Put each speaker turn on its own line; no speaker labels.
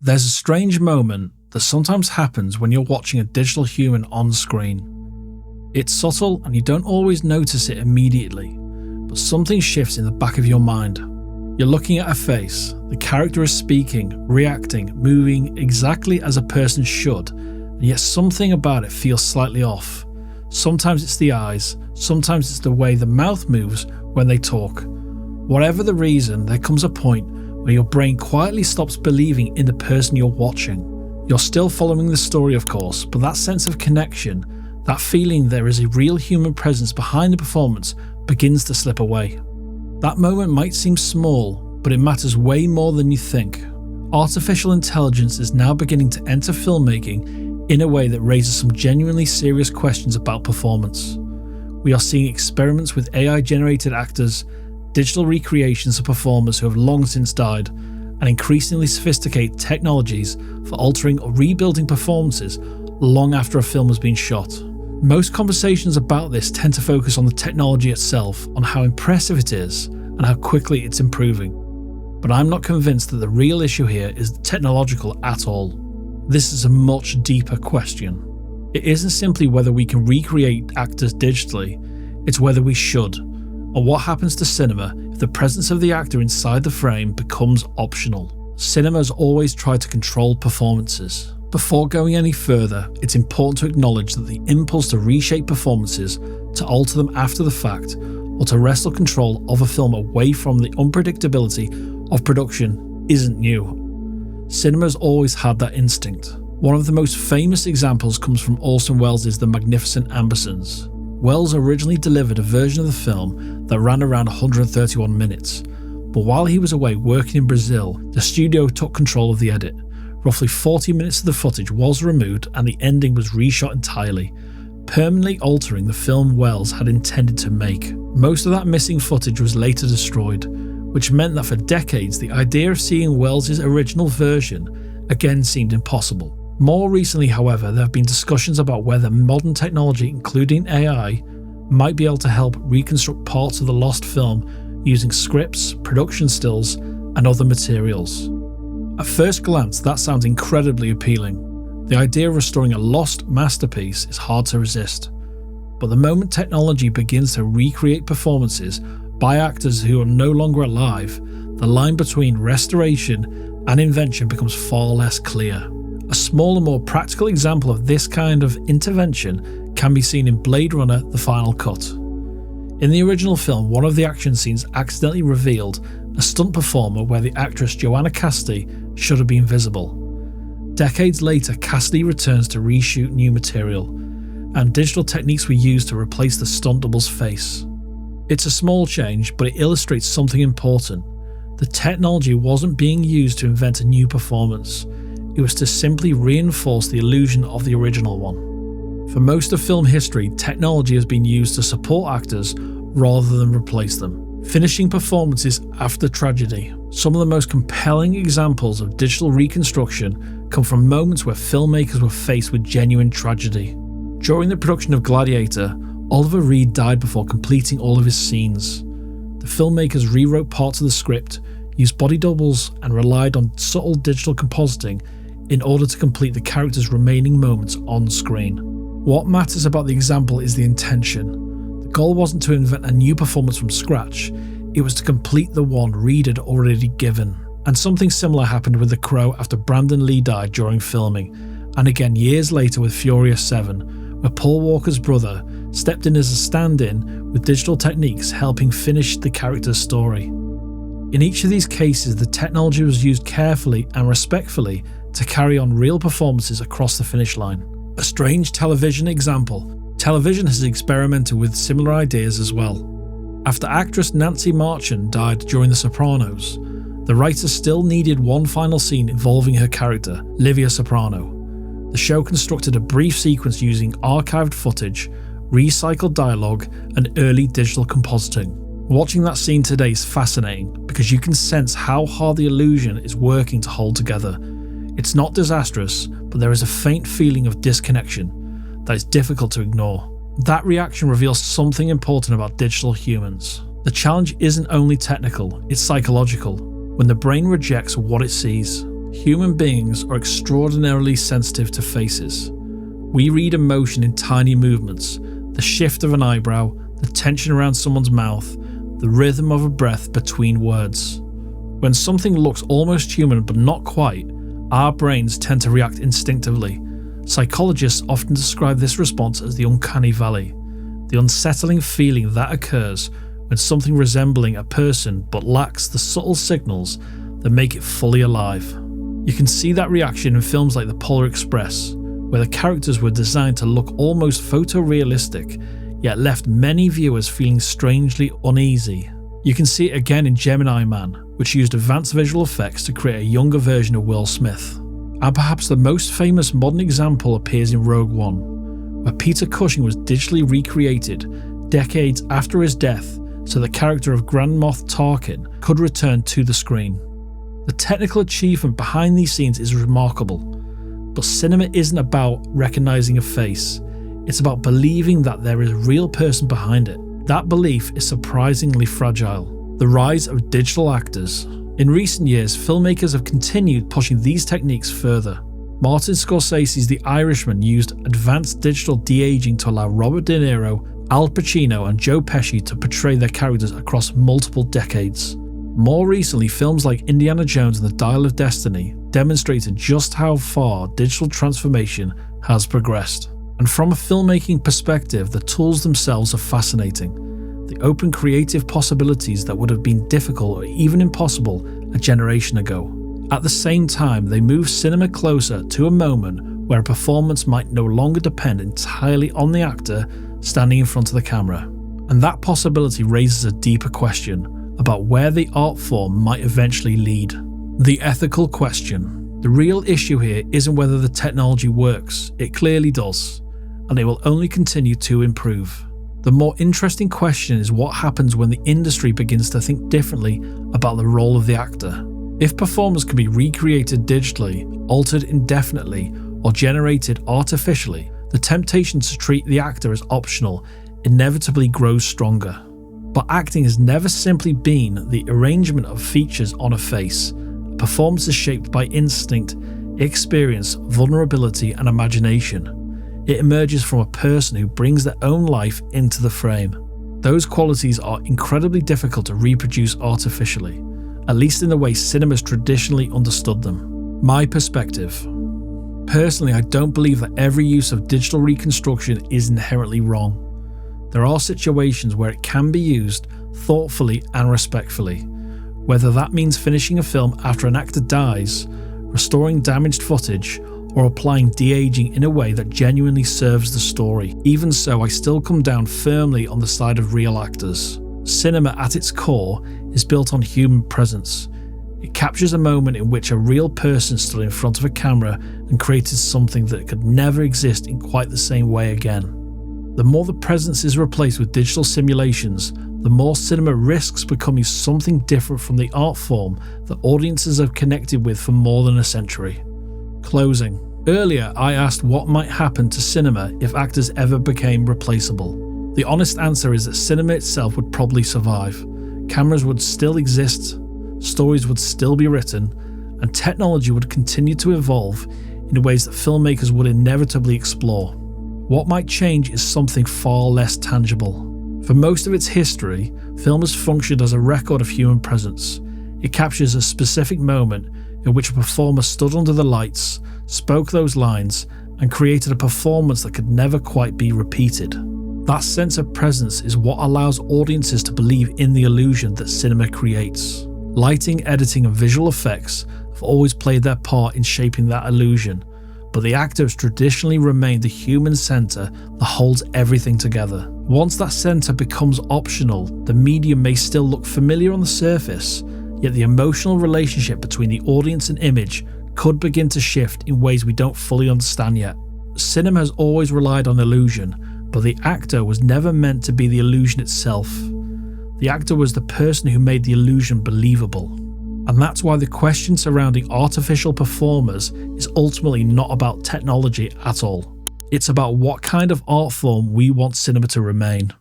There's a strange moment that sometimes happens when you're watching a digital human on screen. It's subtle and you don't always notice it immediately, but something shifts in the back of your mind. You're looking at a face, the character is speaking, reacting, moving exactly as a person should, and yet something about it feels slightly off. Sometimes it's the eyes, sometimes it's the way the mouth moves when they talk. Whatever the reason, there comes a point where your brain quietly stops believing in the person you're watching. You're still following the story, of course, but that sense of connection, that feeling there is a real human presence behind the performance, begins to slip away. That moment might seem small, but it matters way more than you think. Artificial intelligence is now beginning to enter filmmaking in a way that raises some genuinely serious questions about performance. We are seeing experiments with AI-generated actors, digital recreations of performers who have long since died, and increasingly sophisticated technologies for altering or rebuilding performances long after a film has been shot. Most conversations about this tend to focus on the technology itself, on how impressive it is, and how quickly it's improving. But I'm not convinced that the real issue here is technological at all. This is a much deeper question. It isn't simply whether we can recreate actors digitally, it's whether we should. Or what happens to cinema if the presence of the actor inside the frame becomes optional? Cinema has always tried to control performances. Before going any further, it's important to acknowledge that the impulse to reshape performances, to alter them after the fact, or to wrestle control of a film away from the unpredictability of production isn't new. Cinema has always had that instinct. One of the most famous examples comes from Orson Welles' The Magnificent Ambersons. Welles originally delivered a version of the film that ran around 131 minutes, but while he was away working in Brazil, the studio took control of the edit. Roughly 40 minutes of the footage was removed and the ending was reshot entirely, permanently altering the film Welles had intended to make. Most of that missing footage was later destroyed, which meant that for decades the idea of seeing Welles' original version again seemed impossible. More recently, however, there have been discussions about whether modern technology, including AI, might be able to help reconstruct parts of the lost film using scripts, production stills, and other materials. At first glance, that sounds incredibly appealing. The idea of restoring a lost masterpiece is hard to resist. But the moment technology begins to recreate performances by actors who are no longer alive, the line between restoration and invention becomes far less clear. A smaller, more practical example of this kind of intervention can be seen in Blade Runner: The Final Cut. In the original film, one of the action scenes accidentally revealed a stunt performer where the actress Joanna Cassidy should have been visible. Decades later, Cassidy returns to reshoot new material, and digital techniques were used to replace the stunt double's face. It's a small change, but it illustrates something important. The technology wasn't being used to invent a new performance. It was to simply reinforce the illusion of the original one. For most of film history, technology has been used to support actors rather than replace them, finishing performances after tragedy. Some of the most compelling examples of digital reconstruction come from moments where filmmakers were faced with genuine tragedy. During the production of Gladiator, Oliver Reed died before completing all of his scenes. The filmmakers rewrote parts of the script, used body doubles, and relied on subtle digital compositing in order to complete the character's remaining moments on screen. What matters about the example is the intention. The goal wasn't to invent a new performance from scratch, it was to complete the one Reed had already given. And something similar happened with The Crow after Brandon Lee died during filming, and again years later with Furious 7, where Paul Walker's brother stepped in as a stand-in with digital techniques helping finish the character's story. In each of these cases, the technology was used carefully and respectfully to carry on real performances across the finish line. A strange television example. Television has experimented with similar ideas as well. After actress Nancy Marchand died during The Sopranos, the writers still needed one final scene involving her character, Livia Soprano. The show constructed a brief sequence using archived footage, recycled dialogue, and early digital compositing. Watching that scene today is fascinating because you can sense how hard the illusion is working to hold together. It's not disastrous, but there is a faint feeling of disconnection that is difficult to ignore. That reaction reveals something important about digital humans. The challenge isn't only technical, it's psychological. When the brain rejects what it sees, Human beings are extraordinarily sensitive to faces. We read emotion in tiny movements, the shift of an eyebrow, the tension around someone's mouth, the rhythm of a breath between words. When something looks almost human but not quite, our brains tend to react instinctively. Psychologists often describe this response as the uncanny valley, the unsettling feeling that occurs when something resembling a person but lacks the subtle signals that make it fully alive. You can see that reaction in films like The Polar Express, where the characters were designed to look almost photorealistic, yet left many viewers feeling strangely uneasy. You can see it again in Gemini Man, which used advanced visual effects to create a younger version of Will Smith. And perhaps the most famous modern example appears in Rogue One, where Peter Cushing was digitally recreated decades after his death so the character of Grand Moff Tarkin could return to the screen. The technical achievement behind these scenes is remarkable, but cinema isn't about recognizing a face, it's about believing that there is a real person behind it. That belief is surprisingly fragile. The rise of digital actors. In recent years, filmmakers have continued pushing these techniques further. Martin Scorsese's The Irishman used advanced digital de-aging to allow Robert De Niro, Al Pacino and Joe Pesci to portray their characters across multiple decades. More recently, films like Indiana Jones and the Dial of Destiny demonstrated just how far digital transformation has progressed. And from a filmmaking perspective, the tools themselves are fascinating. They open creative possibilities that would have been difficult or even impossible a generation ago. At the same time, they move cinema closer to a moment where a performance might no longer depend entirely on the actor standing in front of the camera. And that possibility raises a deeper question about where the art form might eventually lead. The ethical question. The real issue here isn't whether the technology works, it clearly does, and it will only continue to improve. The more interesting question is what happens when the industry begins to think differently about the role of the actor. If performers can be recreated digitally, altered indefinitely, or generated artificially, the temptation to treat the actor as optional inevitably grows stronger. But acting has never simply been the arrangement of features on a face. A performance is shaped by instinct, experience, vulnerability, and imagination. It emerges from a person who brings their own life into the frame. Those qualities are incredibly difficult to reproduce artificially, at least in the way cinema has traditionally understood them. My perspective. Personally, I don't believe that every use of digital reconstruction is inherently wrong. There are situations where it can be used thoughtfully and respectfully, whether that means finishing a film after an actor dies, restoring damaged footage, or applying de-aging in a way that genuinely serves the story. Even so, I still come down firmly on the side of real actors. Cinema at its core is built on human presence. It captures a moment in which a real person stood in front of a camera and created something that could never exist in quite the same way again. The more the presence is replaced with digital simulations, the more cinema risks becoming something different from the art form that audiences have connected with for more than a century. Closing. Earlier, I asked what might happen to cinema if actors ever became replaceable. The honest answer is that cinema itself would probably survive. Cameras would still exist, stories would still be written, and technology would continue to evolve in ways that filmmakers would inevitably explore. What might change is something far less tangible. For most of its history, film has functioned as a record of human presence. It captures a specific moment in which a performer stood under the lights, spoke those lines, and created a performance that could never quite be repeated. That sense of presence is what allows audiences to believe in the illusion that cinema creates. Lighting, editing, and visual effects have always played their part in shaping that illusion, but the actor has traditionally remained the human centre that holds everything together. Once that centre becomes optional, the medium may still look familiar on the surface, yet the emotional relationship between the audience and image could begin to shift in ways we don't fully understand yet. Cinema has always relied on illusion, but the actor was never meant to be the illusion itself. The actor was the person who made the illusion believable. And that's why the question surrounding artificial performers is ultimately not about technology at all. It's about what kind of art form we want cinema to remain.